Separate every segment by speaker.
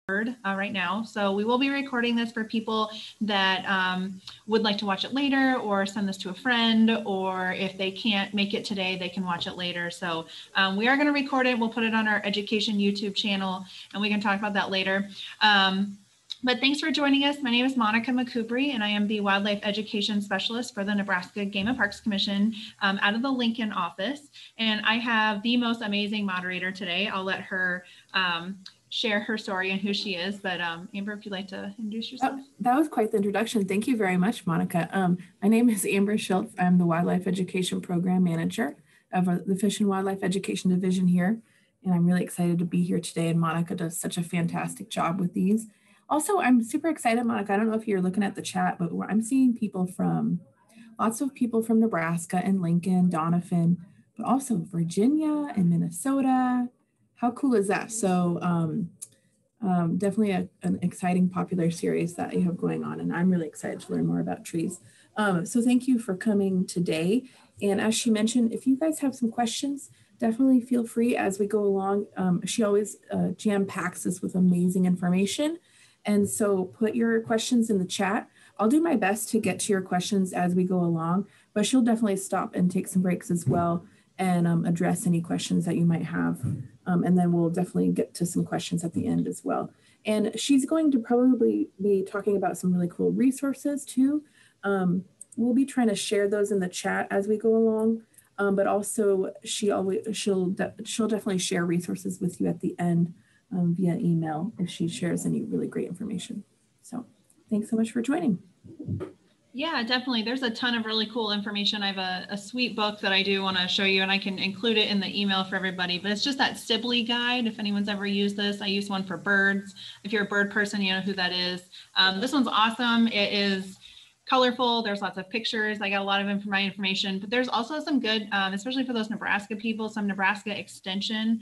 Speaker 1: right now. So we will be recording this for people that would like to watch it later or send this to a friend, or if they can't make it today, they can watch it later. So we are going to record it. We'll put it on our education YouTube channel and we can talk about that later. But thanks for joining us. My name is Monica McCouprie, and I am the Wildlife Education Specialist for the Nebraska Game and Parks Commission out of the Lincoln office. And I have the most amazing moderator today. I'll let her share her story and who she is. But Amber, if you'd like to introduce yourself.
Speaker 2: That was quite the introduction. Thank you very much, Monica. My name is Amber Schilt. I'm the Wildlife Education Program Manager of the Fish and Wildlife Education Division here. And I'm really excited to be here today. And Monica does such a fantastic job with these. Also, I'm super excited, Monica. I don't know if you're looking at the chat, but I'm seeing lots of people from Nebraska and Lincoln, Doniphan, but also Virginia and Minnesota. How cool is that? So definitely an exciting, popular series that you have going on, and I'm really excited to learn more about trees. So thank you for coming today. And as she mentioned, if you guys have some questions, definitely feel free as we go along. She always jam-packs us with amazing information. And so put your questions in the chat. I'll do my best to get to your questions as we go along, but she'll definitely stop and take some breaks as well and address any questions that you might have. And then we'll definitely get to some questions at the end as well. And she's going to probably be talking about some really cool resources too. We'll be trying to share those in the chat as we go along, but also she'll definitely share resources with you at the end via email if she shares any really great information. So thanks so much for joining.
Speaker 1: Yeah, definitely. There's a ton of really cool information. I have a sweet book that I do want to show you, and I can include it in the email for everybody, but it's just that Sibley guide. If anyone's ever used this, I use one for birds. If you're a bird person, you know who that is. This one's awesome. It is colorful. There's lots of pictures. I got a lot of my information, but there's also some good, especially for those Nebraska people, some Nebraska extension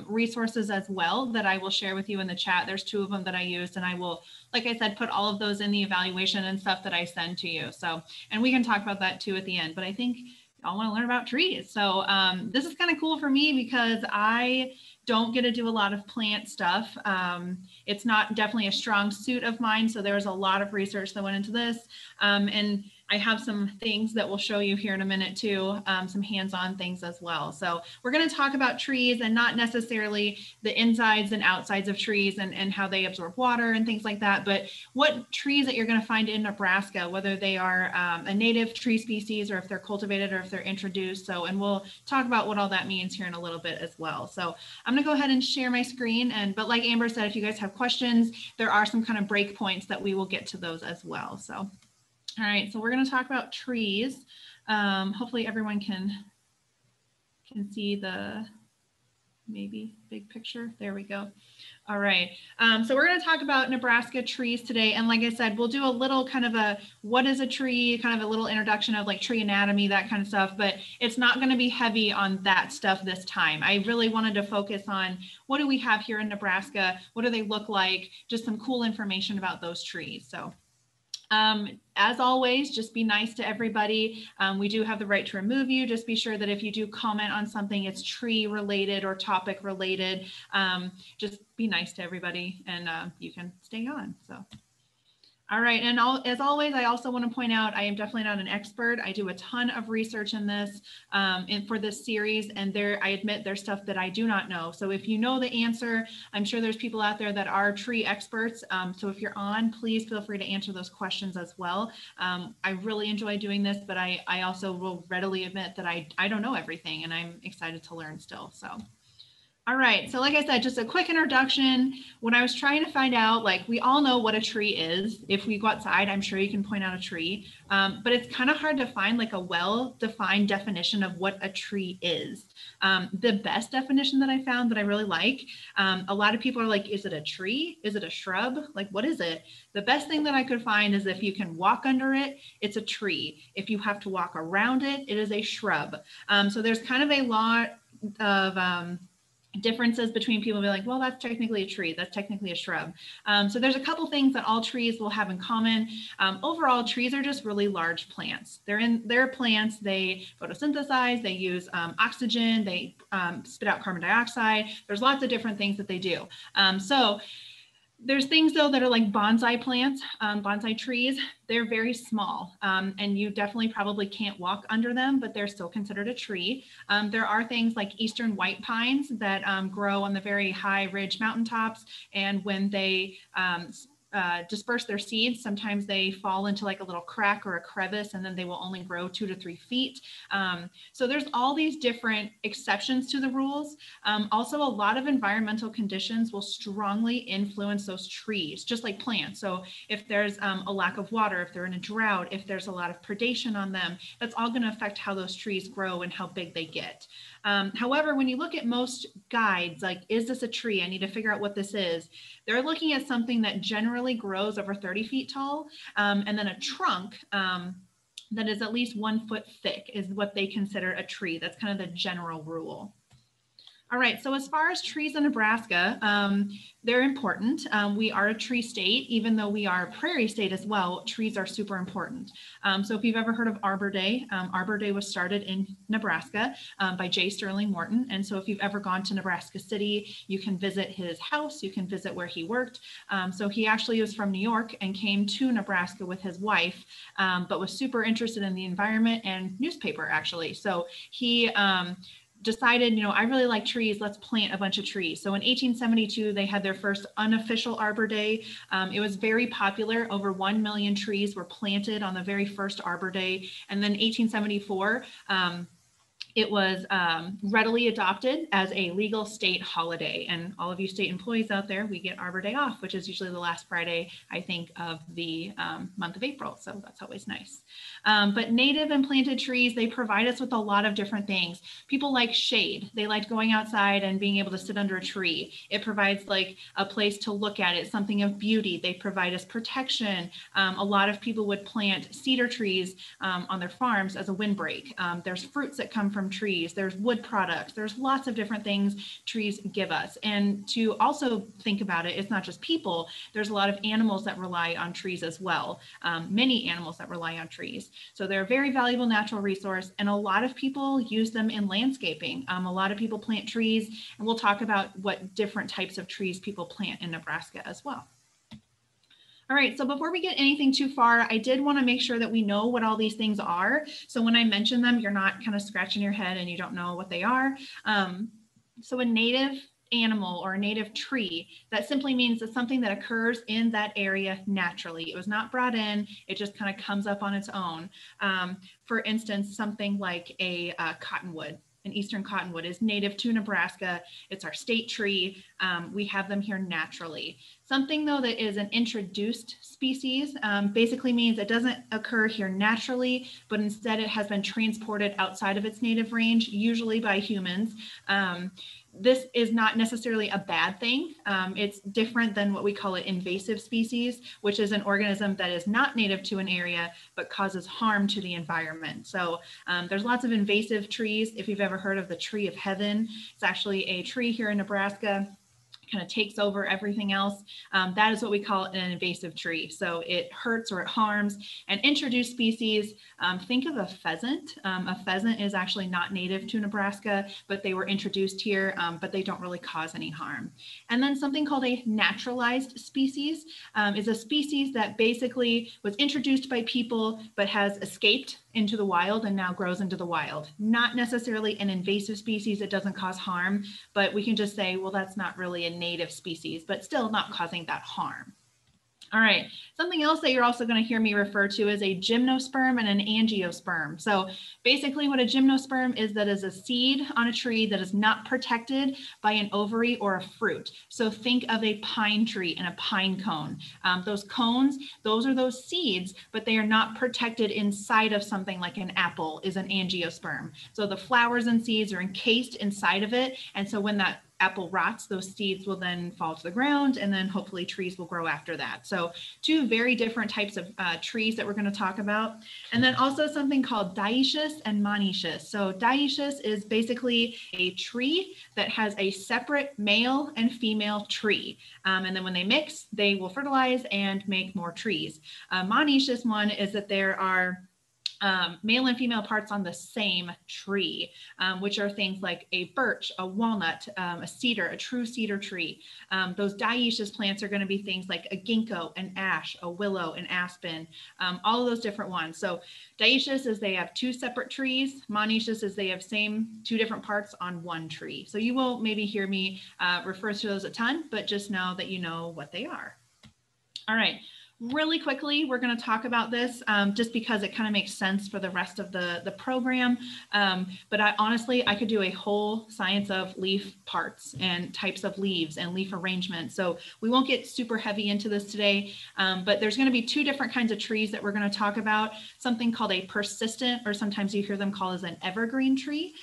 Speaker 1: resources as well that I will share with you in the chat. There's 2 of them that I used, and I will, like I said, put all of those in the evaluation and stuff that I send to you. So, and we can talk about that too at the end, but I think y'all want to learn about trees. So this is kind of cool for me because I don't get to do a lot of plant stuff. It's not definitely a strong suit of mine. So there's a lot of research that went into this. And I have some things that we'll show you here in a minute too, some hands-on things as well. So we're going to talk about trees and not necessarily the insides and outsides of trees and how they absorb water and things like that, but what trees that you're going to find in Nebraska, whether they are a native tree species or if they're cultivated or if they're introduced. So, and we'll talk about what all that means here in a little bit as well. So I'm going to go ahead and share my screen. But like Amber said, if you guys have questions, there are some kind of break points that we will get to those as well. So. All right, so we're going to talk about trees. Hopefully everyone can see the maybe big picture. There we go. All right, so we're going to talk about Nebraska trees today. And like I said, we'll do a little kind of a what is a tree, kind of a little introduction of like tree anatomy, that kind of stuff, but it's not going to be heavy on that stuff this time. I really wanted to focus on what do we have here in Nebraska? What do they look like? Just some cool information about those trees. So. As always, just be nice to everybody. We do have the right to remove you. Just be sure that if you do comment on something, it's tree related or topic related. Just be nice to everybody and you can stay on. So. All right, and as always, I also want to point out, I am definitely not an expert. I do a ton of research in this for this series, and I admit there's stuff that I do not know. So if you know the answer, I'm sure there's people out there that are tree experts. So if you're on, please feel free to answer those questions as well. I really enjoy doing this, but I also will readily admit that I don't know everything, and I'm excited to learn still, so. All right, so like I said, just a quick introduction. When I was trying to find out, like we all know what a tree is. If we go outside, I'm sure you can point out a tree, but it's kind of hard to find like a well-defined definition of what a tree is. The best definition that I found that I really like, a lot of people are like, is it a tree? Is it a shrub? Like, what is it? The best thing that I could find is if you can walk under it, it's a tree. If you have to walk around it, it is a shrub. So there's kind of a lot of differences between people be like, well, that's technically a tree, that's technically a shrub. So there's a couple things that all trees will have in common. Overall, trees are just really large plants. They're plants, they photosynthesize, they use oxygen, they spit out carbon dioxide. There's lots of different things that they do. So There's things though that are like bonsai plants, bonsai trees. They're very small, and you definitely probably can't walk under them, but they're still considered a tree. There are things like eastern white pines that grow on the very high ridge mountaintops, and when they disperse their seeds, sometimes they fall into like a little crack or a crevice, and then they will only grow 2 to 3 feet. So there's all these different exceptions to the rules. Also, a lot of environmental conditions will strongly influence those trees, just like plants. So if there's a lack of water, if they're in a drought, if there's a lot of predation on them, that's all going to affect how those trees grow and how big they get. However, when you look at most guides, like, is this a tree? I need to figure out what this is. They're looking at something that generally grows over 30 feet tall, and then a trunk that is at least 1 foot thick is what they consider a tree. That's kind of the general rule. All right, so as far as trees in Nebraska, they're important. We are a tree state, even though we are a prairie state as well, trees are super important. So if you've ever heard of Arbor Day was started in Nebraska by J. Sterling Morton. And so if you've ever gone to Nebraska City, you can visit his house, you can visit where he worked. So he actually was from New York and came to Nebraska with his wife, but was super interested in the environment and newspaper actually. So he decided, you know, I really like trees, let's plant a bunch of trees. So in 1872, they had their first unofficial Arbor Day. It was very popular. Over 1 million trees were planted on the very first Arbor Day. And then 1874, it was readily adopted as a legal state holiday. And all of you state employees out there, we get Arbor Day off, which is usually the last Friday, I think, of the month of April. So that's always nice. But native and planted trees, they provide us with a lot of different things. People like shade. They like going outside and being able to sit under a tree. It provides like a place to look at it, something of beauty. They provide us protection. A lot of people would plant cedar trees on their farms as a windbreak. There's fruits that come from trees, there's wood products, there's lots of different things trees give us. And to also think about it, it's not just people, there's a lot of animals that rely on trees as well, many animals that rely on trees. So they're a very valuable natural resource, and a lot of people use them in landscaping. A lot of people plant trees, and we'll talk about what different types of trees people plant in Nebraska as well. All right, so before we get anything too far, I did want to make sure that we know what all these things are. So when I mention them, you're not kind of scratching your head and you don't know what they are. So a native animal or a native tree, that simply means it's something that occurs in that area naturally. It was not brought in, it just kind of comes up on its own. For instance, something like a cottonwood. An eastern cottonwood is native to Nebraska. It's our state tree. We have them here naturally. Something though that is an introduced species basically means it doesn't occur here naturally, but instead it has been transported outside of its native range, usually by humans. This is not necessarily a bad thing. It's different than what we call an invasive species, which is an organism that is not native to an area, but causes harm to the environment. So there's lots of invasive trees. If you've ever heard of the tree of heaven, it's actually a tree here in Nebraska, kind of takes over everything else. That is what we call an invasive tree. So it hurts or it harms. And introduced species, think of a pheasant. A pheasant is actually not native to Nebraska, but they were introduced here, but they don't really cause any harm. And then something called a naturalized species is a species that basically was introduced by people, but has escaped into the wild and now grows into the wild. Not necessarily an invasive species, it doesn't cause harm, but we can just say, well, that's not really a native species, but still not causing that harm. All right, something else that you're also going to hear me refer to is a gymnosperm and an angiosperm. So basically what a gymnosperm is, that is a seed on a tree that is not protected by an ovary or a fruit. So think of a pine tree and a pine cone. Those cones, those are those seeds, but they are not protected inside of something like an apple is an angiosperm. So the flowers and seeds are encased inside of it. And so when that apple rots, those seeds will then fall to the ground, and then hopefully trees will grow after that. So two very different types of trees that we're going to talk about. And then also something called dioecious and monoecious. So dioecious is basically a tree that has a separate male and female tree. And then when they mix, they will fertilize and make more trees. Monoecious one is that there are male and female parts on the same tree, which are things like a birch, a walnut, a cedar, a true cedar tree. Those dioecious plants are going to be things like a ginkgo, an ash, a willow, an aspen, all of those different ones. So dioecious is they have two separate trees. Monoecious is they have two different parts on one tree. So you will maybe hear me refer to those a ton, but just know that you know what they are. All right. Really quickly, we're going to talk about this just because it kind of makes sense for the rest of the program. But honestly, I could do a whole science of leaf parts and types of leaves and leaf arrangement. So we won't get super heavy into this today, but there's going to be two different kinds of trees that we're going to talk about. Something called a persistent, or sometimes you hear them called as an evergreen tree.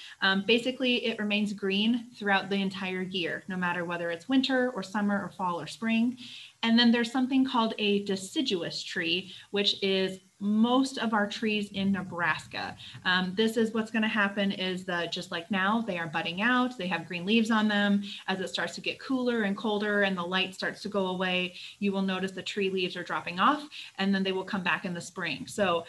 Speaker 1: Basically, it remains green throughout the entire year, no matter whether it's winter or summer or fall or spring. And then there's something called a deciduous tree, which is most of our trees in Nebraska. This is what's going to happen is that just like now, they are budding out, they have green leaves on them. As it starts to get cooler and colder and the light starts to go away, you will notice the tree leaves are dropping off and then they will come back in the spring. So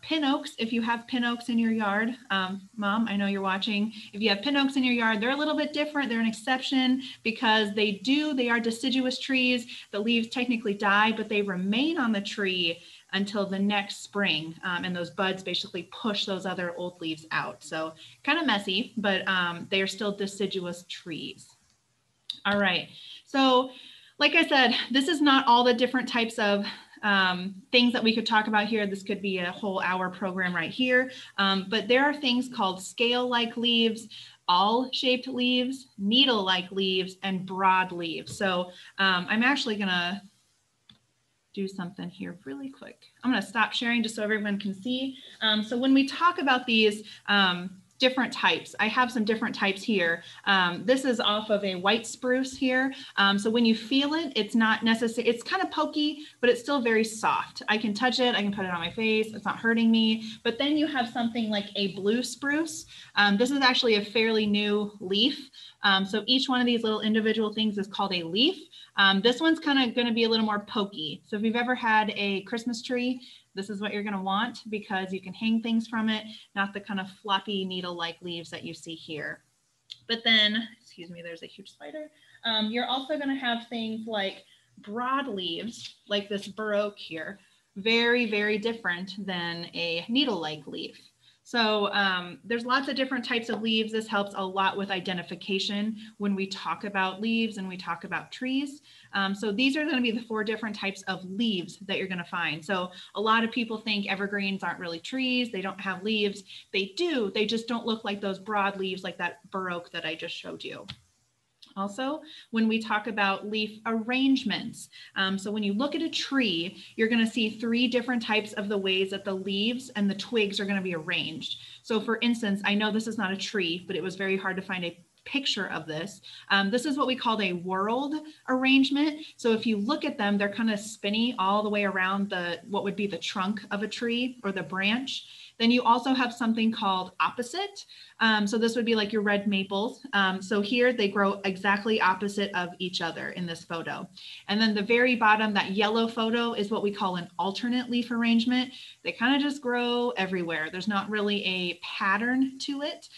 Speaker 1: pin oaks, if you have pin oaks in your yard, Mom, I know you're watching. If you have pin oaks in your yard, they're a little bit different. They're an exception because they are deciduous trees. The leaves technically die, but they remain on the tree until the next spring. And those buds basically push those other old leaves out. So kind of messy, but they are still deciduous trees. All right. So like I said, this is not all the different types of things that we could talk about here. This could be a whole hour program right here. But there are things called scale-like leaves, awl-shaped leaves, needle-like leaves, and broad leaves. So I'm actually gonna do something here really quick. I'm going to stop sharing just so everyone can see. So when we talk about these different types, I have some different types here. This is off of a white spruce here. So when you feel it, it's not necessary. It's kind of pokey, but it's still very soft. I can touch it. I can put it on my face. It's not hurting me. But then you have something like a blue spruce. This is actually a fairly new leaf. So each one of these little individual things is called a leaf. This one's kind of going to be a little more pokey. So if you've ever had a Christmas tree, this is what you're going to want because you can hang things from it, not the kind of floppy needle-like leaves that you see here. But then, excuse me, there's a huge spider. You're also going to have things like broad leaves, like this Bur Oak here, very, very different than a needle-like leaf. So there's lots of different types of leaves. This helps a lot with identification when we talk about leaves and we talk about trees. So these are going to be the 4 different types of leaves that you're going to find. So a lot of people think evergreens aren't really trees. They don't have leaves. They do. They just don't look like those broad leaves like that Bur Oak that I just showed you. Also, when we talk about leaf arrangements, so when you look at a tree, you're going to see 3 different types of the ways that the leaves and the twigs are going to be arranged. So for instance, I know this is not a tree, but it was very hard to find a picture of this. This is what we call a whorled arrangement. So if you look at them, they're kind of spinny all the way around what would be the trunk of a tree or the branch. Then you also have something called opposite. So this would be like your red maples. So here they grow exactly opposite of each other in this photo. And then the very bottom, that yellow photo is what we call an alternate leaf arrangement. They kind of just grow everywhere. There's not really a pattern to it.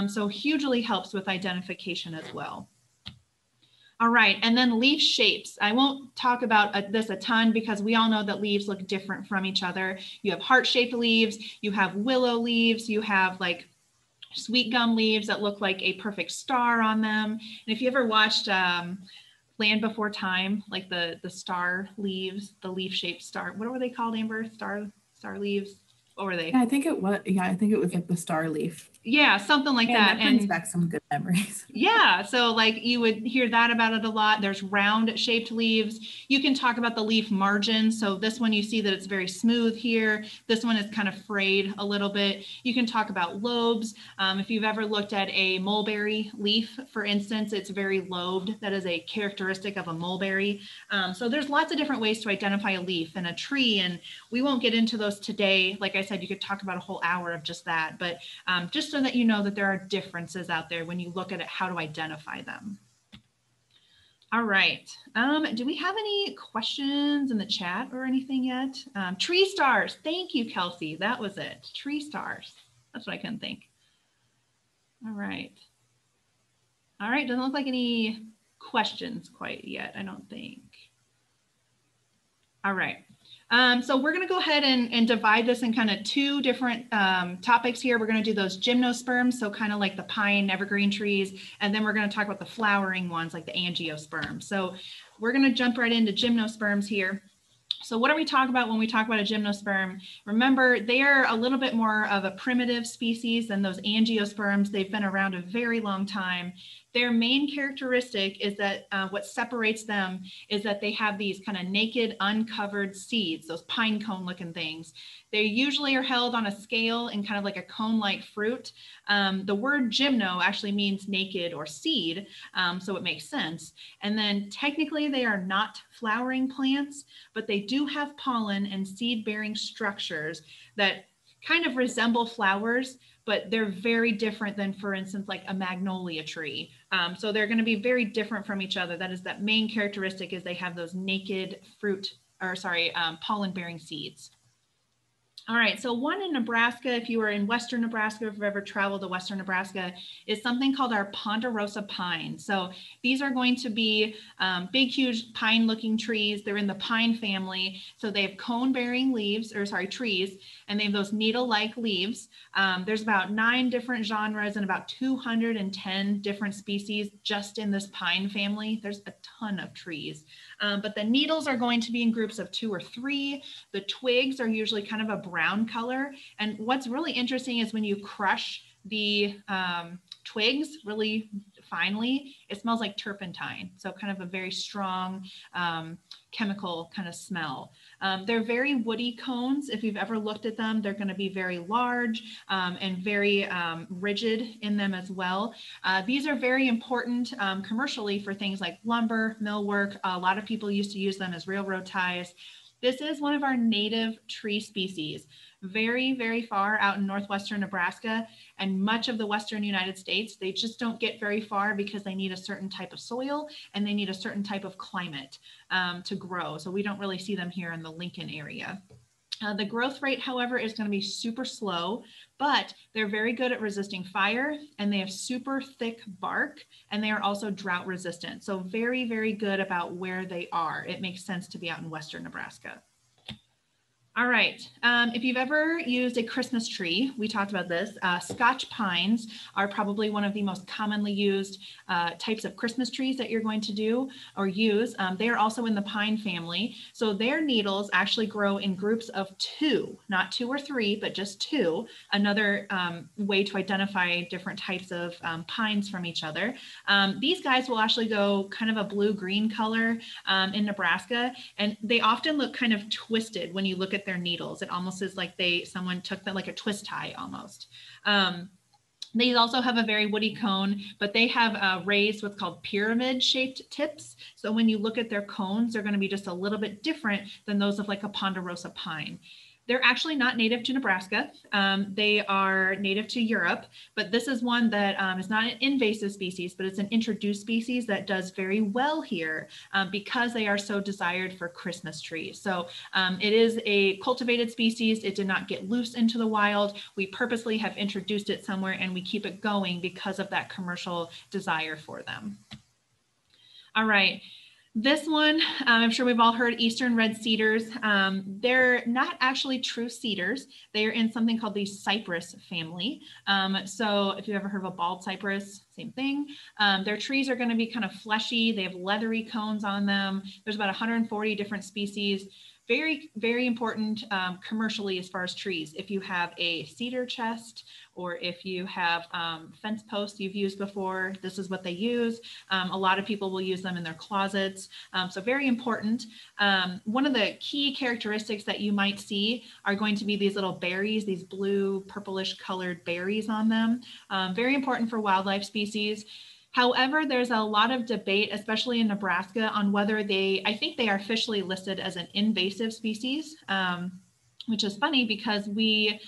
Speaker 1: So hugely helps with identification as well. All right, and then leaf shapes. I won't talk about this a ton because we all know that leaves look different from each other. You have heart-shaped leaves, you have willow leaves, you have like sweet gum leaves that look like a perfect star on them. And if you ever watched Land Before Time, like the star leaves, the leaf-shaped star, what were they called, Amber? Star leaves? What were they?
Speaker 2: Yeah, I think it was like the star leaf.
Speaker 1: Yeah, something like that.
Speaker 2: That brings back some good memories.
Speaker 1: Yeah, so like you would hear that about it a lot. There's round shaped leaves. You can talk about the leaf margin. So this one you see that it's very smooth here. This one is kind of frayed a little bit. You can talk about lobes. If you've ever looked at a mulberry leaf, for instance, it's very lobed. That is a characteristic of a mulberry. So there's lots of different ways to identify a leaf and a tree, and we won't get into those today. Like I said, you could talk about a whole hour of just that, but just so that you know that there are differences out there when you look at it, how to identify them. All right. Do we have any questions in the chat or anything yet? Tree stars. Thank you, Kelsey. That was it. Tree stars. That's what I couldn't think. All right. All right. Doesn't look like any questions quite yet, I don't think. All right. So we're going to go ahead and divide this in kind of two different topics here. We're going to do those gymnosperms, so kind of like the pine evergreen trees, and then we're going to talk about the flowering ones like the angiosperm. So we're going to jump right into gymnosperms here. So what are we talking about when we talk about a gymnosperm? Remember, they are a little bit more of a primitive species than those angiosperms. They've been around a very long time. Their main characteristic is that what separates them is that they have these kind of naked, uncovered seeds, those pine cone looking things. They usually are held on a scale in kind of like a cone-like fruit. The word gymno actually means naked or seed, so it makes sense. And then technically they are not flowering plants, but they do have pollen and seed-bearing structures that kind of resemble flowers, but they're very different than, for instance, like a magnolia tree. So they're going to be very different from each other. That is, that main characteristic is they have those naked fruit, or sorry, pollen-bearing seeds. All right, so one in Nebraska, if you were in Western Nebraska, if you've ever traveled to Western Nebraska, is something called our Ponderosa Pines. So these are going to be big, huge pine-looking trees. They're in the pine family. So they have cone-bearing leaves, or sorry, trees, and they have those needle-like leaves. There's about 9 different genres and about 210 different species just in this pine family. There's a ton of trees. But the needles are going to be in groups of 2 or 3. The twigs are usually kind of a brown color. And what's really interesting is when you crush the twigs really finely, it smells like turpentine. So kind of a very strong chemical kind of smell. They're very woody cones. If you've ever looked at them, they're going to be very large and very rigid in them as well. These are very important commercially for things like lumber, millwork. A lot of people used to use them as railroad ties. This is one of our native tree species, very, very far out in northwestern Nebraska and much of the western United States. They just don't get very far because they need a certain type of soil and they need a certain type of climate to grow. So we don't really see them here in the Lincoln area. The growth rate, however, is going to be super slow, but they're very good at resisting fire and they have super thick bark and they are also drought resistant. So very, very good about where they are. It makes sense to be out in western Nebraska. All right, if you've ever used a Christmas tree, we talked about this, Scotch pines are probably one of the most commonly used types of Christmas trees that you're going to do or use. They are also in the pine family. So their needles actually grow in groups of 2, not 2 or 3, but just 2, another way to identify different types of pines from each other. These guys will actually go kind of a blue-green color in Nebraska, and they often look kind of twisted when you look at their needles. It almost is like someone took that like a twist tie almost. They also have a very woody cone, but they have raised what's called pyramid shaped tips. So when you look at their cones, they're going to be just a little bit different than those of like a ponderosa pine. They're actually not native to Nebraska. They are native to Europe, but this is one that is not an invasive species, but it's an introduced species that does very well here because they are so desired for Christmas trees. So it is a cultivated species. It did not get loose into the wild. We purposely have introduced it somewhere and we keep it going because of that commercial desire for them. All right. This one, I'm sure we've all heard Eastern Red Cedars. They're not actually true cedars. They are in something called the Cypress family. So if you've ever heard of a bald cypress, same thing. Their trees are going to be kind of fleshy. They have leathery cones on them. There's about 140 different species. Very, very important commercially as far as trees. If you have a cedar chest or if you have fence posts you've used before, this is what they use. A lot of people will use them in their closets. So very important. One of the key characteristics that you might see are going to be these little berries, these blue purplish colored berries on them. Very important for wildlife species. However, there's a lot of debate, especially in Nebraska, on whether I think they are officially listed as an invasive species, which is funny because we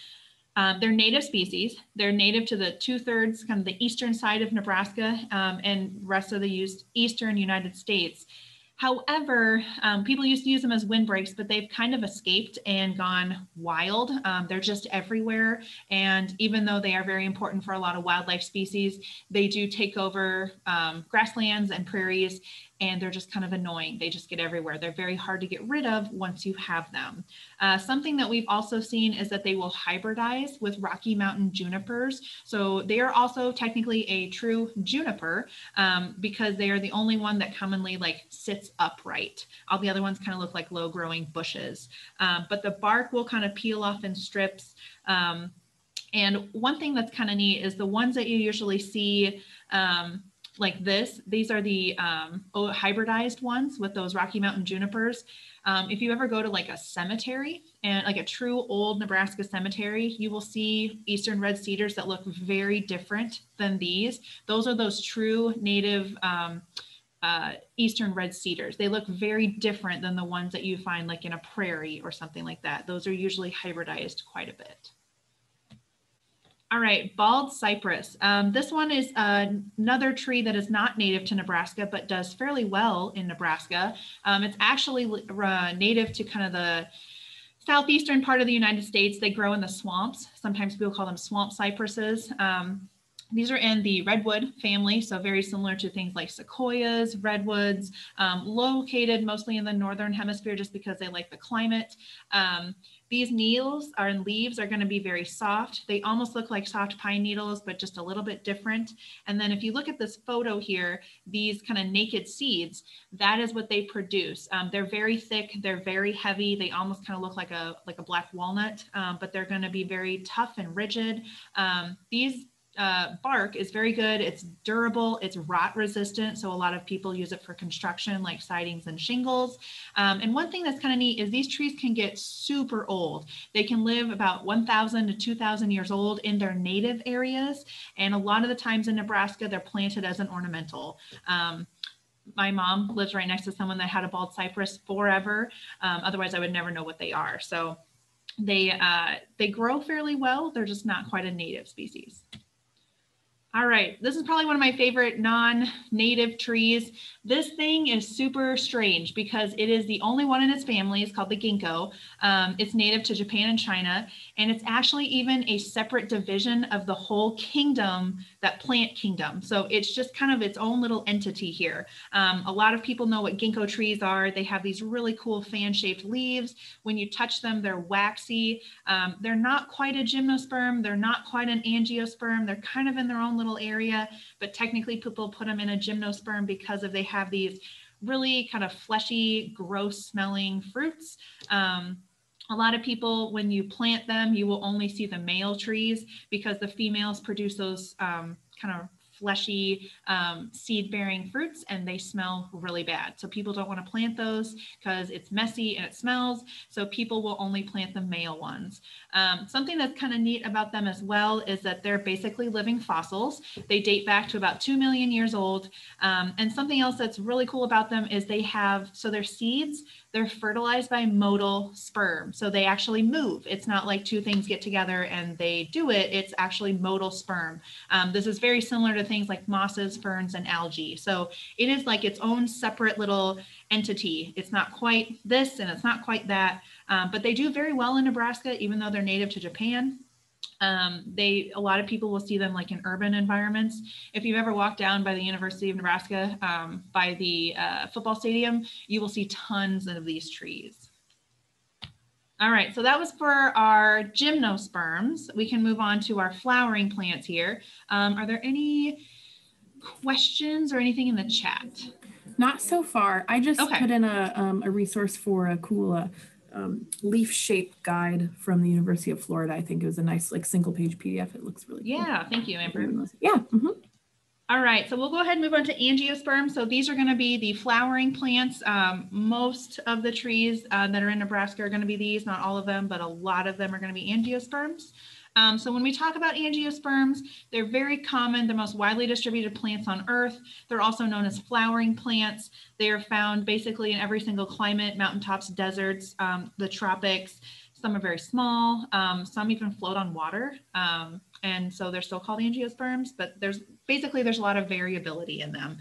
Speaker 1: They're native species. They're native to the 2/3, kind of the eastern side of Nebraska, and rest of the eastern United States. However, people used to use them as windbreaks, but they've kind of escaped and gone wild. They're just everywhere. And even though they are very important for a lot of wildlife species, they do take over grasslands and prairies, and they're just kind of annoying. They just get everywhere. They're very hard to get rid of once you have them. Something that we've also seen is that they will hybridize with Rocky Mountain junipers. So they are also technically a true juniper because they are the only one that commonly like sits upright. All the other ones kind of look like low growing bushes, but the bark will kind of peel off in strips. And one thing that's kind of neat is the ones that you usually see like this, these are the hybridized ones with those Rocky Mountain junipers. If you ever go to like a cemetery and like a true old Nebraska cemetery, you will see eastern red cedars that look very different than these. Those are those true native eastern red cedars. They look very different than the ones that you find like in a prairie or something like that. Those are usually hybridized quite a bit. All right, bald cypress. This one is another tree that is not native to Nebraska, but does fairly well in Nebraska. It's actually native to kind of the southeastern part of the United States. They grow in the swamps. Sometimes people call them swamp cypresses. These are in the redwood family, so very similar to things like sequoias, redwoods, located mostly in the northern hemisphere just because they like the climate. These needles and leaves are going to be very soft. They almost look like soft pine needles, but just a little bit different. And then if you look at this photo here, these kind of naked seeds, that is what they produce. They're very thick. They're very heavy. They almost kind of look like a black walnut, but they're going to be very tough and rigid. These bark is very good. It's durable. It's rot resistant. So a lot of people use it for construction like sidings and shingles. And one thing that's kind of neat is these trees can get super old. They can live about 1,000 to 2,000 years old in their native areas. And a lot of the times in Nebraska, they're planted as an ornamental. My mom lives right next to someone that had a bald cypress forever. Otherwise, I would never know what they are. So they grow fairly well. They're just not quite a native species. All right, this is probably one of my favorite non-native trees. This thing is super strange because it is the only one in its family. It's called the Ginkgo. It's native to Japan and China, and it's actually even a separate division of the whole kingdom, that plant kingdom. So it's just kind of its own little entity here. A lot of people know what Ginkgo trees are. They have these really cool fan-shaped leaves. When you touch them, they're waxy. They're not quite a gymnosperm. They're not quite an angiosperm. They're kind of in their own little area, but technically people put them in a gymnosperm because they have these really kind of fleshy, gross smelling fruits. A lot of people, when you plant them, you will only see the male trees because the females produce those kind of fleshy seed-bearing fruits, and they smell really bad. So people don't want to plant those because it's messy and it smells. So people will only plant the male ones. Something that's kind of neat about them as well is that they're basically living fossils. They date back to about 2 million years old. And something else that's really cool about them is so their seeds, they're fertilized by motile sperm. So they actually move. It's not like two things get together and they do it. It's actually motile sperm. This is very similar to things like mosses, ferns, and algae. So it is like its own separate little entity. It's not quite this and it's not quite that, but they do very well in Nebraska, even though they're native to Japan. A lot of people will see them like in urban environments. If you've ever walked down by the University of Nebraska, by the football stadium, you will see tons of these trees. All right, so that was for our gymnosperms. We can move on to our flowering plants here. Are there any questions or anything in the chat?
Speaker 2: Not so far. I just put in a resource for a cool leaf shape guide from the University of Florida. I think it was a nice like single page PDF. It looks really cool.
Speaker 1: Yeah, thank you, Amber.
Speaker 2: Yeah. Mm-hmm.
Speaker 1: All right, so we'll go ahead and move on to angiosperms. So these are going to be the flowering plants. Most of the trees that are in Nebraska are going to be these, not all of them, but a lot of them are going to be angiosperms. So when we talk about angiosperms, they're very common, the most widely distributed plants on Earth. They're also known as flowering plants. They are found basically in every single climate, mountaintops, deserts, the tropics. Some are very small. Some even float on water. And so they're still called angiosperms, but there's a lot of variability in them.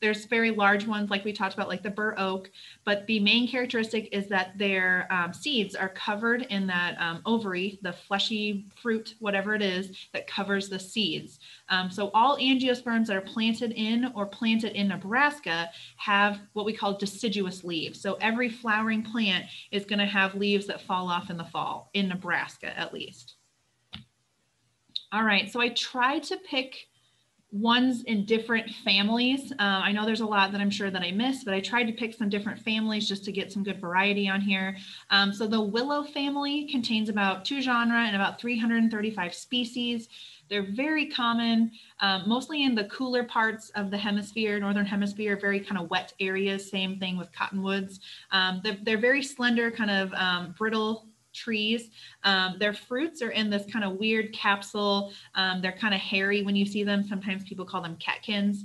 Speaker 1: There's very large ones like we talked about, like the Bur Oak, but the main characteristic is that their seeds are covered in that ovary, the fleshy fruit, whatever it is, that covers the seeds. So all angiosperms that are planted in Nebraska have what we call deciduous leaves. So every flowering plant is going to have leaves that fall off in the fall, in Nebraska at least. All right, so I tried to pick ones in different families. I know there's a lot that I'm sure that I missed, but I tried to pick some different families just to get some good variety on here. So the Willow family contains about 2 genera and about 335 species. They're very common, mostly in the cooler parts of the hemisphere, northern hemisphere, very kind of wet areas. Same thing with cottonwoods. They're very slender, kind of brittle trees. Their fruits are in this kind of weird capsule. They're kind of hairy when you see them. Sometimes people call them catkins.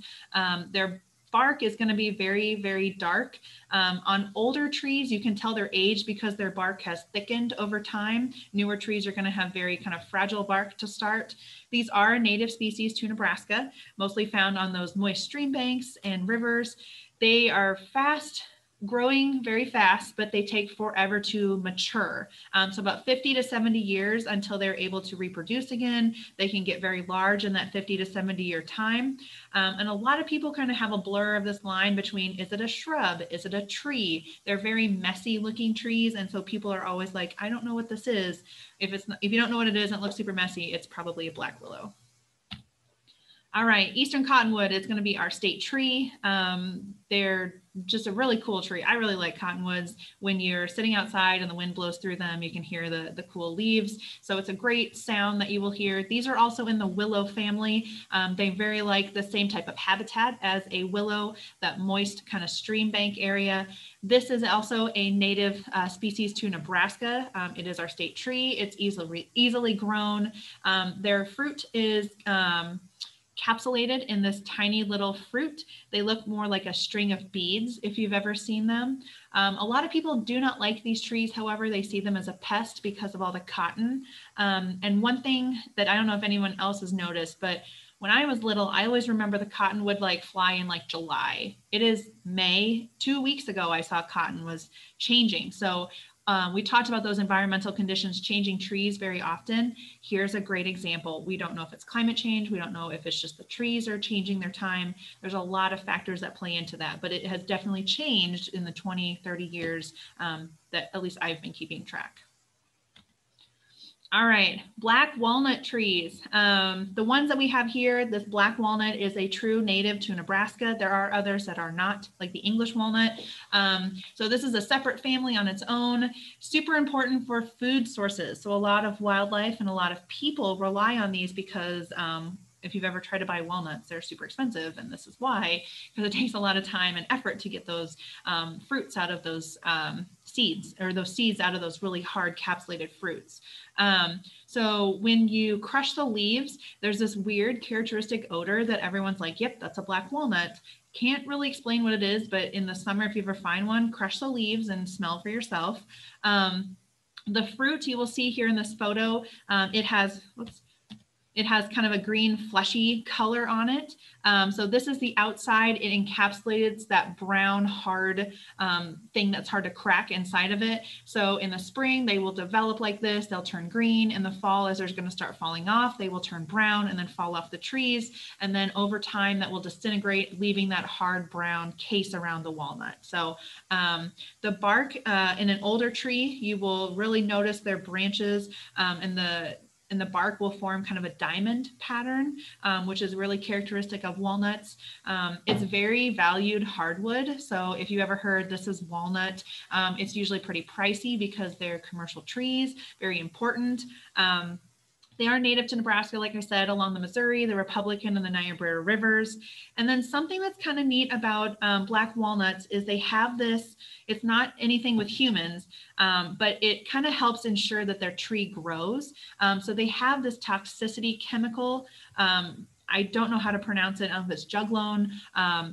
Speaker 1: Their bark is going to be very, very dark. On older trees, you can tell their age because their bark has thickened over time. Newer trees are going to have very kind of fragile bark to start. These are native species to Nebraska, mostly found on those moist stream banks and rivers. They are growing very fast, but they take forever to mature. So about 50 to 70 years until they're able to reproduce again. They can get very large in that 50 to 70 year time. And a lot of people kind of have a blur of this line between, is it a shrub? Is it a tree? They're very messy looking trees. And so people are always like, I don't know what this is. If you don't know what it is and it looks super messy, it's probably a black willow. All right, Eastern Cottonwood is going to be our state tree. They're just a really cool tree. I really like cottonwoods. When you're sitting outside and the wind blows through them, you can hear the cool leaves. So it's a great sound that you will hear. These are also in the willow family. They very like the same type of habitat as a willow, that moist kind of stream bank area. This is also a native species to Nebraska. It is our state tree. It's easily grown. Their fruit is capsulated in this tiny little fruit. They look more like a string of beads if you've ever seen them. A lot of people do not like these trees. However, they see them as a pest because of all the cotton. And one thing that I don't know if anyone else has noticed, but when I was little, I always remember the cotton would like fly in like July. It is May. 2 weeks ago, I saw cotton was changing. So we talked about those environmental conditions changing trees very often. Here's a great example. We don't know if it's climate change. We don't know if it's just the trees are changing their time. There's a lot of factors that play into that, but it has definitely changed in the 20, 30 years that at least I've been keeping track. All right, black walnut trees. The ones that we have here, this black walnut is a true native to Nebraska. There are others that are not, like the English walnut. So this is a separate family on its own, super important for food sources. So a lot of wildlife and a lot of people rely on these because if you've ever tried to buy walnuts, they're super expensive. And this is why, because it takes a lot of time and effort to get those fruits out of those seeds, or those seeds out of those really hard capsulated fruits. So when you crush the leaves, there's this weird characteristic odor that everyone's like, yep, that's a black walnut. Can't really explain what it is, but in the summer, if you ever find one, crush the leaves and smell for yourself. The fruit you will see here in this photo, it has kind of a green fleshy color on it. So this is the outside. It encapsulates that brown hard thing that's hard to crack inside of it. So in the spring, they will develop like this. They'll turn green. In the fall, as they're going to start falling off, they will turn brown and then fall off the trees. And then over time, that will disintegrate, leaving that hard brown case around the walnut. So the bark in an older tree, you will really notice their branches and the bark will form kind of a diamond pattern, which is really characteristic of walnuts. It's very valued hardwood. So if you ever heard this is walnut, it's usually pretty pricey because they're commercial trees, very important. They are native to Nebraska, like I said, along the Missouri, the Republican, and the Niobrara rivers. And then something that's kind of neat about black walnuts is they have this, it's not anything with humans, but it kind of helps ensure that their tree grows. So they have this toxicity chemical. I don't know how to pronounce it. I don't know if it's juglone,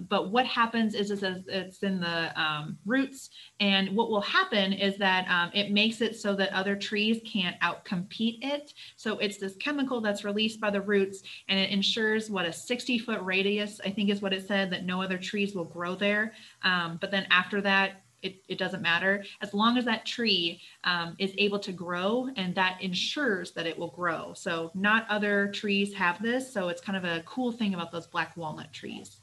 Speaker 1: but what happens is it's in the roots, and what will happen is that it makes it so that other trees can't outcompete it. So it's this chemical that's released by the roots, and it ensures what a 60-foot radius, I think is what it said, that no other trees will grow there. But then after that, it doesn't matter as long as that tree is able to grow, and that ensures that it will grow. So not other trees have this. So it's kind of a cool thing about those black walnut trees.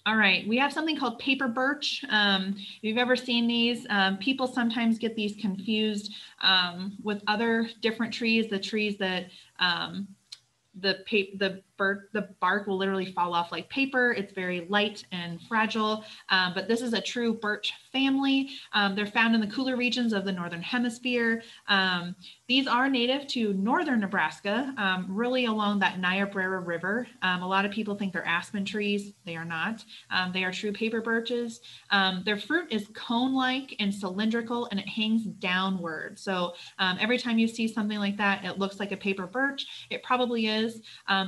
Speaker 1: All right, we have something called paper birch. If you've ever seen these, people sometimes get these confused with other different trees, the trees that the bark will literally fall off like paper. It's very light and fragile, but this is a true birch family. They're found in the cooler regions of the Northern Hemisphere. These are native to northern Nebraska, really along that Niobrara River. A lot of people think they're aspen trees. They are not. They are true paper birches. Their fruit is cone-like and cylindrical, and it hangs downward. So every time you see something like that, it looks like a paper birch. It probably is.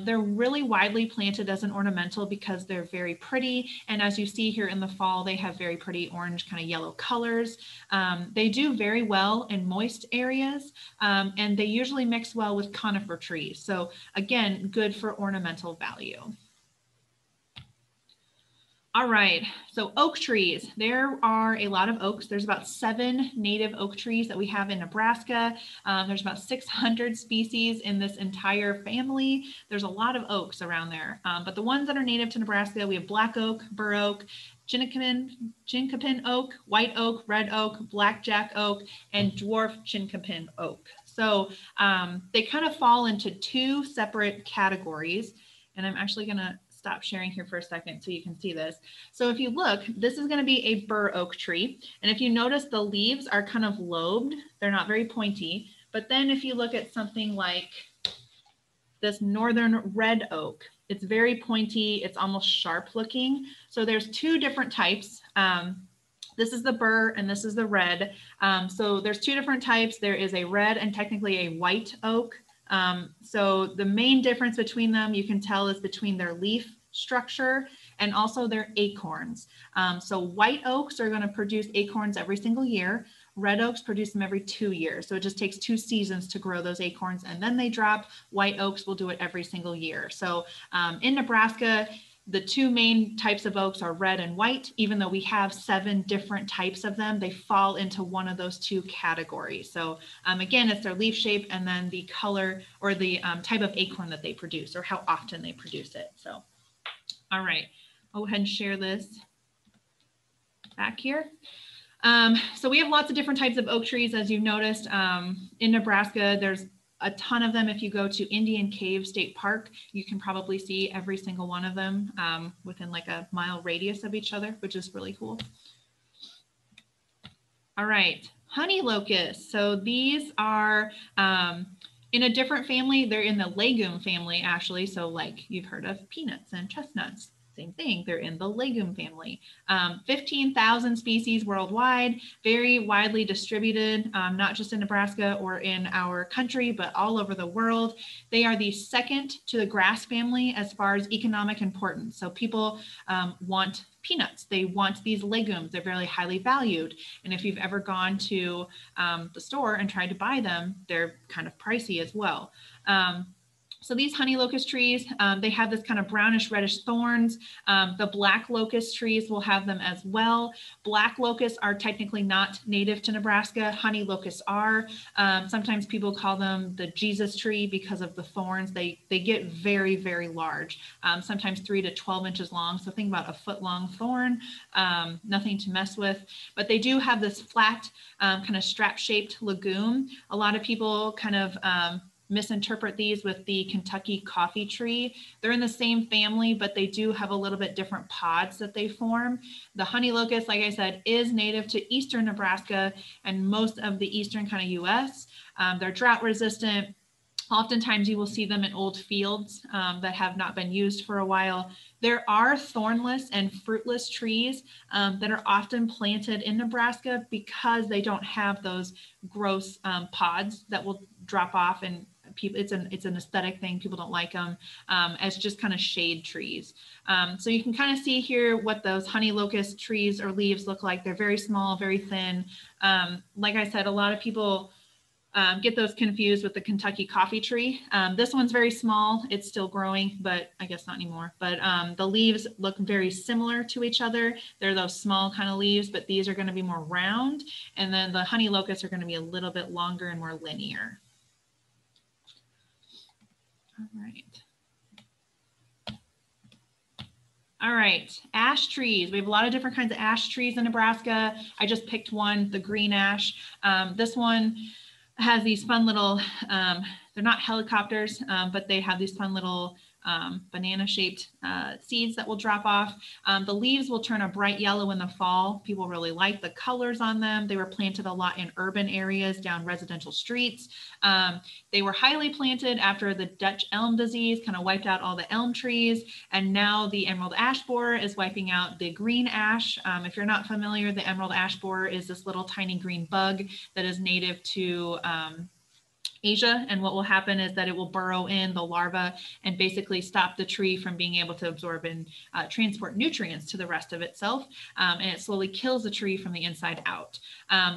Speaker 1: They're really widely planted as an ornamental because they're very pretty. And as you see here in the fall, they have very pretty orange kind of yellow colors. They do very well in moist areas, and they usually mix well with conifer trees. So again, good for ornamental value. All right, so oak trees. There are a lot of oaks. There's about 7 native oak trees that we have in Nebraska. There's about 600 species in this entire family. There's a lot of oaks around there, but the ones that are native to Nebraska, we have black oak, bur oak, chinkapin oak, white oak, red oak, blackjack oak, and dwarf chinkapin oak. So they kind of fall into 2 separate categories, and I'm actually gonna stop sharing here for a second so you can see this. So if you look, this is going to be a bur oak tree. And if you notice, the leaves are kind of lobed. They're not very pointy. But then if you look at something like this northern red oak, it's very pointy. It's almost sharp looking. So there's 2 different types. This is the bur and this is the red. So there's 2 different types. There is a red and technically a white oak. So the main difference between them, you can tell, is between their leaf structure and also their acorns. So white oaks are going to produce acorns every single year. Red oaks produce them every 2 years. So it just takes 2 seasons to grow those acorns, and then they drop. White oaks will do it every single year. So in Nebraska, the 2 main types of oaks are red and white. Even though we have 7 different types of them, they fall into one of those 2 categories. So again, it's their leaf shape and then the color or the type of acorn that they produce or how often they produce it. So, all right, I'll go ahead and share this back here. So we have lots of different types of oak trees, as you've noticed. In Nebraska, there's a ton of them. If you go to Indian Cave State Park, you can probably see every single one of them within like a mile radius of each other, which is really cool. All right, honey locusts. So these are in a different family. They're in the legume family, actually. So like you've heard of peanuts and chestnuts. Same thing, they're in the legume family. 15,000 species worldwide, very widely distributed, not just in Nebraska or in our country, but all over the world. They are the second to the grass family as far as economic importance. So people want peanuts, they want these legumes, they're very highly valued. And if you've ever gone to the store and tried to buy them, they're kind of pricey as well. So these honey locust trees, they have this kind of brownish reddish thorns. The black locust trees will have them as well. Black locusts are technically not native to Nebraska. Honey locusts are. Sometimes people call them the Jesus tree because of the thorns. They get very, very large, sometimes 3 to 12 inches long. So think about a foot-long thorn, nothing to mess with. But they do have this flat kind of strap-shaped legume. A lot of people kind of misinterpret these with the Kentucky coffee tree. They're in the same family, but they do have a little bit different pods that they form. The honey locust, like I said, is native to eastern Nebraska and most of the eastern kind of US. They're drought resistant. Oftentimes you will see them in old fields that have not been used for a while. There are thornless and fruitless trees that are often planted in Nebraska because they don't have those gross pods that will drop off and people, it's an aesthetic thing. People don't like them as just kind of shade trees. So you can kind of see here what those honey locust trees or leaves look like. They're very small, very thin. Like I said, a lot of people get those confused with the Kentucky coffee tree. This one's very small. It's still growing, but I guess not anymore. But the leaves look very similar to each other. They're those small kind of leaves, but these are going to be more round. And then the honey locusts are going to be a little bit longer and more linear. All right. All right, ash trees. We have a lot of different kinds of ash trees in Nebraska. I just picked one, the green ash. This one has these fun little, they're not helicopters, but they have these fun little banana shaped seeds that will drop off. The leaves will turn a bright yellow in the fall. People really like the colors on them. They were planted a lot in urban areas down residential streets. They were highly planted after the Dutch elm disease kind of wiped out all the elm trees. And now the emerald ash borer is wiping out the green ash. If you're not familiar, the emerald ash borer is this little tiny green bug that is native to Asia, and what will happen is that it will burrow in the larva and basically stop the tree from being able to absorb and transport nutrients to the rest of itself, and it slowly kills the tree from the inside out.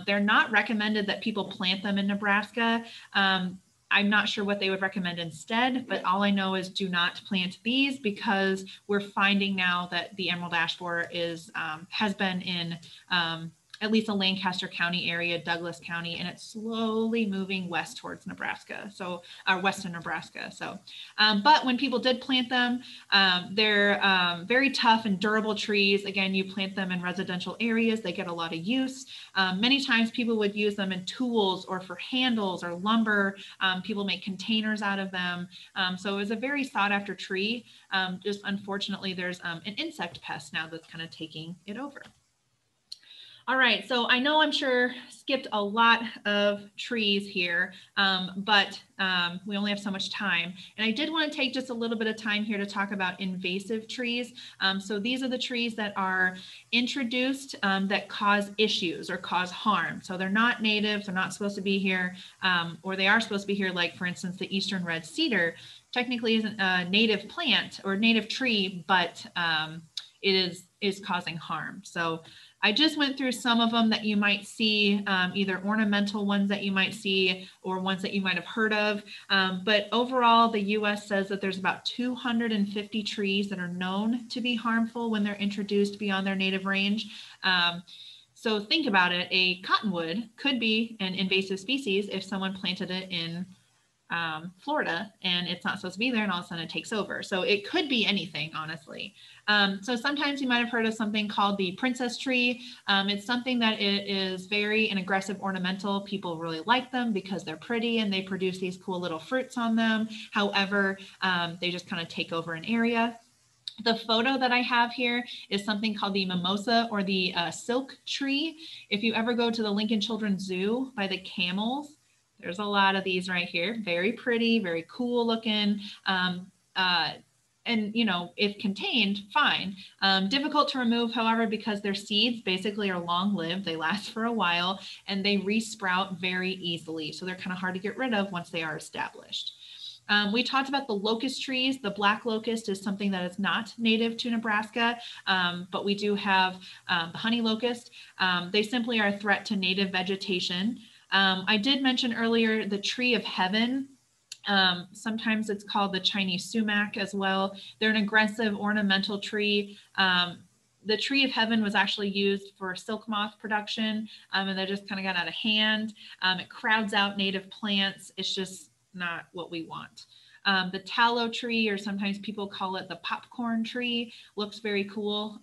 Speaker 1: They're not recommended that people plant them in Nebraska. I'm not sure what they would recommend instead, but all I know is do not plant these because we're finding now that the emerald ash borer has been in at least the Lancaster County area, Douglas County, and it's slowly moving west towards Nebraska, so western Nebraska. So, but when people did plant them, they're very tough and durable trees. Again, you plant them in residential areas, they get a lot of use. Many times people would use them in tools or for handles or lumber. People make containers out of them. So it was a very sought after tree. Just unfortunately, there's an insect pest now that's kind of taking it over. All right, so I know I'm sure skipped a lot of trees here, but we only have so much time. And I did want to take just a little bit of time here to talk about invasive trees. So these are the trees that are introduced that cause issues or cause harm. So they're not native, they're not supposed to be here, or they are supposed to be here, like for instance, the eastern red cedar technically isn't a native plant or native tree, but it is causing harm. So I just went through some of them that you might see, either ornamental ones that you might see or ones that you might have heard of. But overall, the US says that there's about 250 trees that are known to be harmful when they're introduced beyond their native range. So think about it, a cottonwood could be an invasive species if someone planted it in Florida and it's not supposed to be there and all of a sudden it takes over. So it could be anything, honestly. So sometimes you might have heard of something called the princess tree. It's something that it is very an aggressive ornamental. People really like them because they're pretty and they produce these cool little fruits on them. However, they just kind of take over an area. The photo that I have here is something called the mimosa or the silk tree. If you ever go to the Lincoln Children's Zoo by the camels, there's a lot of these right here. Very pretty, very cool looking. And, you know, if contained, fine. Difficult to remove, however, because their seeds basically are long-lived. They last for a while and they resprout very easily. So they're kind of hard to get rid of once they are established. We talked about the locust trees. The black locust is something that is not native to Nebraska, but we do have the honey locust. They simply are a threat to native vegetation. I did mention earlier the tree of heaven. Sometimes it's called the Chinese sumac as well. They're an aggressive ornamental tree. The tree of heaven was actually used for silk moth production, and that just kind of got out of hand. It crowds out native plants. It's just not what we want. The tallow tree, or sometimes people call it the popcorn tree, looks very cool.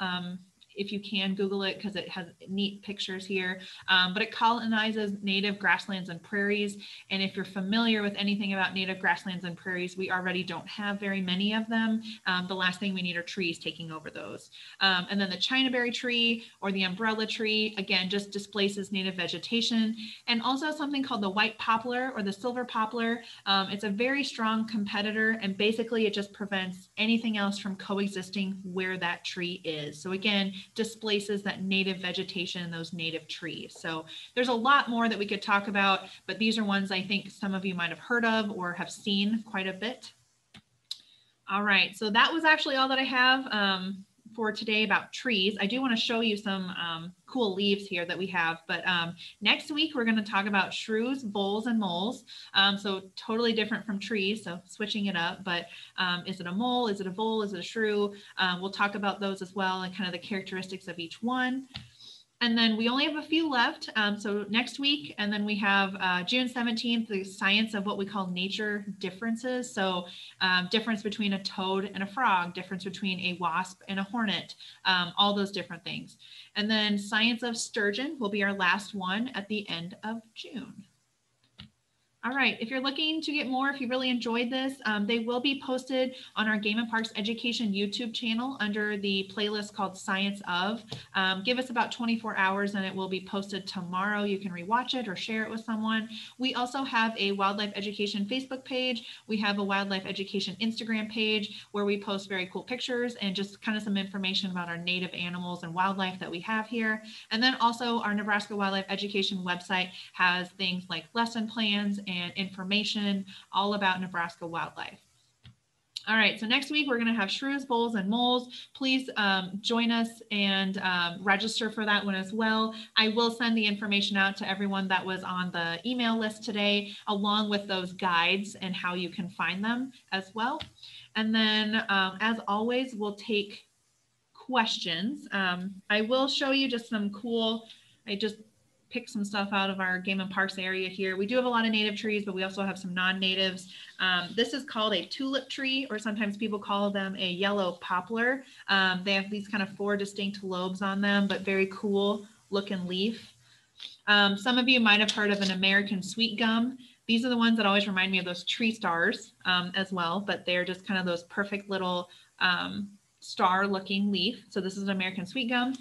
Speaker 1: If you can Google it because it has neat pictures here, but it colonizes native grasslands and prairies. And if you're familiar with anything about native grasslands and prairies, we already don't have very many of them. The last thing we need are trees taking over those. And then the Chinaberry tree or the umbrella tree, again, just displaces native vegetation. And also something called the white poplar or the silver poplar. It's a very strong competitor, and basically it just prevents anything else from coexisting where that tree is. So again, displaces that native vegetation and those native trees. So there's a lot more that we could talk about, but these are ones I think some of you might have heard of or have seen quite a bit. All right, so that was actually all that I have for today about trees. I do want to show you some cool leaves here that we have, but next week we're going to talk about shrews, voles, and moles. So totally different from trees, so switching it up, but is it a mole, is it a vole, is it a shrew? We'll talk about those as well and kind of the characteristics of each one. And then we only have a few left. So next week, and then we have June 17th, the science of what we call nature differences. So difference between a toad and a frog, difference between a wasp and a hornet, all those different things. And then science of sturgeon will be our last one at the end of June. All right, if you're looking to get more, if you really enjoyed this, they will be posted on our Game and Parks Education YouTube channel under the playlist called Science of. Give us about 24 hours and it will be posted tomorrow. You can rewatch it or share it with someone. We also have a wildlife education Facebook page. We have a wildlife education Instagram page where we post very cool pictures and just kind of some information about our native animals and wildlife that we have here. And then also our Nebraska Wildlife Education website has things like lesson plans and information all about Nebraska wildlife. All right, so next week we're going to have shrews, voles, and moles. Please join us and register for that one as well. I will send the information out to everyone that was on the email list today, along with those guides and how you can find them as well. And then as always, we'll take questions. I will show you just some cool, I just pick some stuff out of our Game and Parks area here. We do have a lot of native trees, but we also have some non-natives. This is called a tulip tree, or sometimes people call them a yellow poplar. They have these kind of 4 distinct lobes on them, but very cool looking leaf. Some of you might have heard of an American sweet gum. These are the ones that always remind me of those tree stars as well, but they're just kind of those perfect little star looking leaf. So this is an American sweet gum.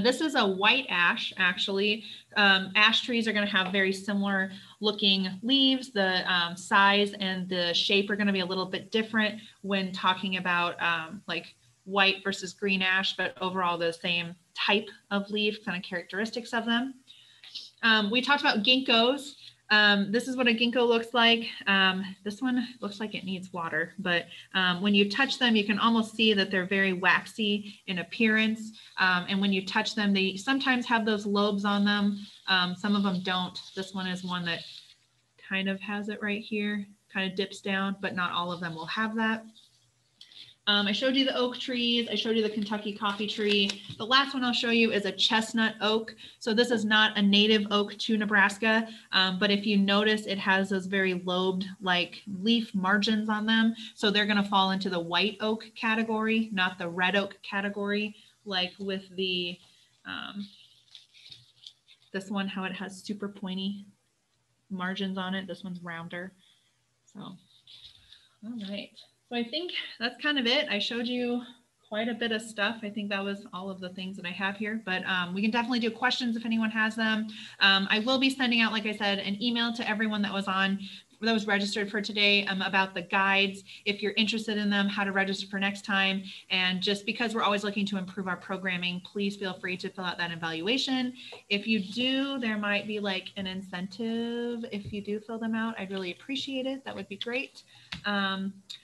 Speaker 1: This is a white ash, actually. Ash trees are going to have very similar looking leaves. The size and the shape are going to be a little bit different when talking about like white versus green ash, but overall the same type of leaf, kind of characteristics of them. We talked about ginkgos. This is what a ginkgo looks like. This one looks like it needs water, but when you touch them, you can almost see that they're very waxy in appearance. And when you touch them, they sometimes have those lobes on them. Some of them don't. This one is one that kind of has it right here, kind of dips down, but not all of them will have that. I showed you the oak trees. I showed you the Kentucky coffee tree. The last one I'll show you is a chestnut oak. So this is not a native oak to Nebraska, but if you notice, it has those very lobed like leaf margins on them. So they're going to fall into the white oak category, not the red oak category, like with the, this one, how it has super pointy margins on it. This one's rounder. So, all right. So I think that's kind of it. I showed you quite a bit of stuff. I think that was all of the things that I have here, but we can definitely do questions if anyone has them. I will be sending out, like I said, an email to everyone that was registered for today about the guides, if you're interested in them, how to register for next time. And just because we're always looking to improve our programming, please feel free to fill out that evaluation. If you do, there might be like an incentive. If you do fill them out, I'd really appreciate it. That would be great.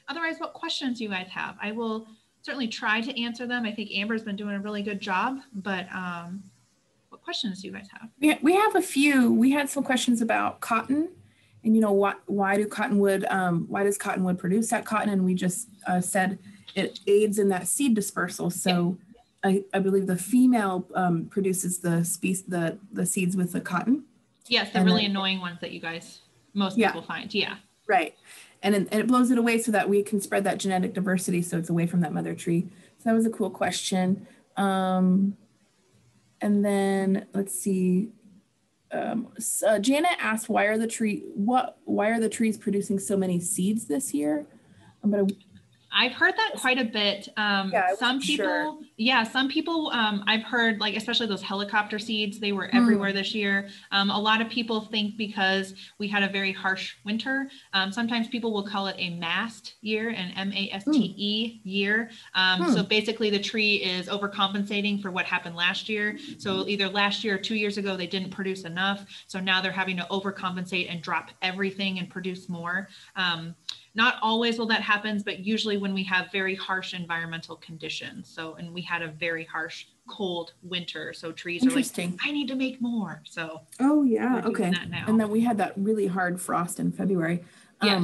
Speaker 1: Otherwise, what questions you guys have? I will certainly try to answer them. I think Amber's been doing a really good job, but what questions do you guys have?
Speaker 2: We have a few. We had some questions about cotton. And why does cottonwood produce that cotton? And we just said it aids in that seed dispersal. So yeah. I believe the female produces the seeds with the cotton.
Speaker 1: Yes, the really annoying ones that most people find. Yeah.
Speaker 2: Right. And it blows it away so that we can spread that genetic diversity so it's away from that mother tree. So that was a cool question. And then let's see. So Janet asked, why are the trees producing so many seeds this year?
Speaker 1: I've heard that quite a bit.
Speaker 2: Yeah, I
Speaker 1: Some
Speaker 2: wasn't
Speaker 1: people,
Speaker 2: sure.
Speaker 1: yeah, some people, I've heard like, especially those helicopter seeds, they were everywhere this year. A lot of people think because we had a very harsh winter, sometimes people will call it a mast year, an MASTE year. So basically the tree is overcompensating for what happened last year. So either last year or 2 years ago, they didn't produce enough. So now they're having to overcompensate and drop everything and produce more. Not always will that happen, but usually when we have very harsh environmental conditions. So, and we had a very harsh, cold winter. So trees are like, I need to make more. So,
Speaker 2: oh yeah, okay. And then we had that really hard frost in February.
Speaker 1: Yes.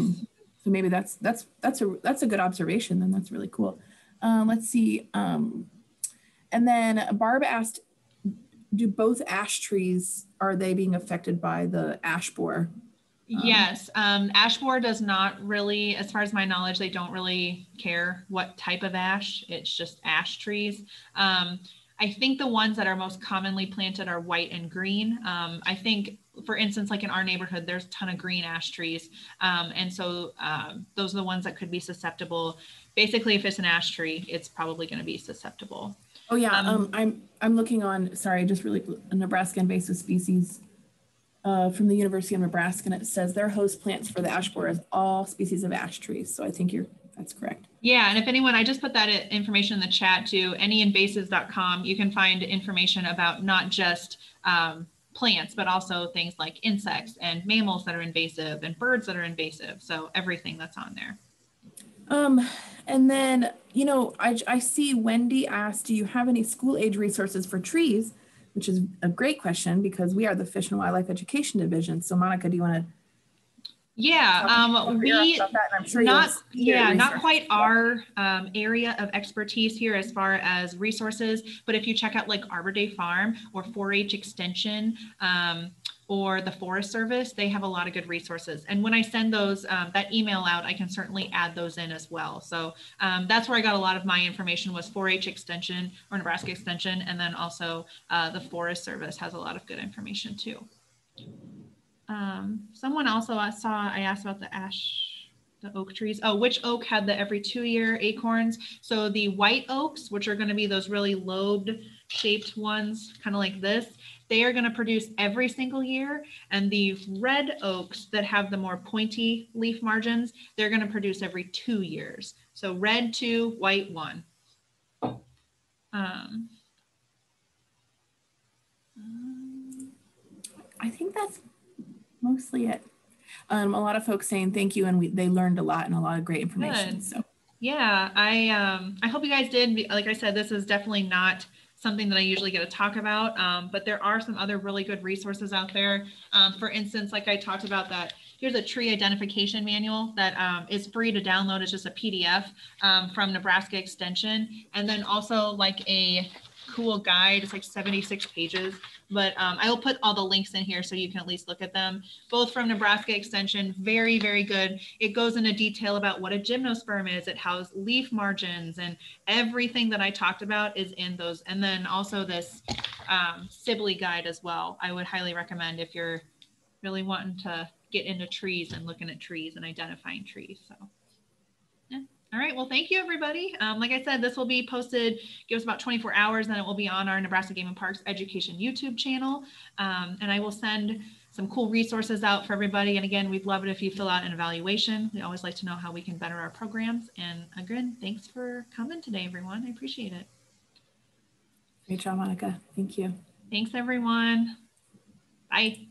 Speaker 2: So maybe that's a good observation. Then that's really cool. Let's see. And then Barb asked, do both ash trees, are they being affected by the ash borer?
Speaker 1: Yes, ash borer does not really, as far as my knowledge, they don't really care what type of ash. It's just ash trees. I think the ones that are most commonly planted are white and green. I think, for instance, like in our neighborhood, there's a ton of green ash trees. And so those are the ones that could be susceptible. Basically, if it's an ash tree, it's probably going to be susceptible.
Speaker 2: Oh yeah, I'm looking on, sorry, just really, Nebraska Invasive Species from the University of Nebraska, and it says their host plants for the ash borer is all species of ash trees. So I think that's correct.
Speaker 1: Yeah, and if anyone, I just put that information in the chat to anyinvasives.com. You can find information about not just plants, but also things like insects and mammals that are invasive and birds that are invasive. So everything that's on there.
Speaker 2: And then, you know, I see Wendy asked, do you have any school age resources for trees? Which is a great question because we are the Fish and Wildlife Education Division. So Monica, do you want to?
Speaker 1: Yeah, not quite our area of expertise here as far as resources, but if you check out like Arbor Day Farm or 4-H Extension or the Forest Service, they have a lot of good resources. And when I send those, that email out, I can certainly add those in as well. So that's where I got a lot of my information was 4-H Extension or Nebraska Extension. And then also the Forest Service has a lot of good information too. Someone also I asked about the oak trees. Oh, which oak had the every 2-year acorns? So the white oaks, which are going to be those really lobed shaped ones, kind of like this, they are going to produce every single year. And the red oaks that have the more pointy leaf margins, they're going to produce every 2 years. So red 2, white 1.
Speaker 2: I think that's mostly it. A lot of folks saying thank you, and they learned a lot and a lot of great information.
Speaker 1: Good.
Speaker 2: So
Speaker 1: yeah, I hope you guys did. Like I said, this is definitely not something that I usually get to talk about, but there are some other really good resources out there. For instance, like I talked about that, here's a tree identification manual that is free to download. It's just a PDF from Nebraska Extension. And then also like a cool guide. It's like 76 pages, but I will put all the links in here so you can at least look at them. Both from Nebraska Extension, very, very good. It goes into detail about what a gymnosperm is. It has leaf margins and everything that I talked about is in those. And then also this Sibley guide as well. I would highly recommend if you're really wanting to get into trees and looking at trees and identifying trees. So. All right, well, thank you, everybody. Like I said, this will be posted, give us about 24 hours, and it will be on our Nebraska Game and Parks Education YouTube channel. And I will send some cool resources out for everybody. And again, we'd love it if you fill out an evaluation. We always like to know how we can better our programs. And again, thanks for coming today, everyone. I appreciate it.
Speaker 2: Great job, Monica. Thank you.
Speaker 1: Thanks, everyone. Bye.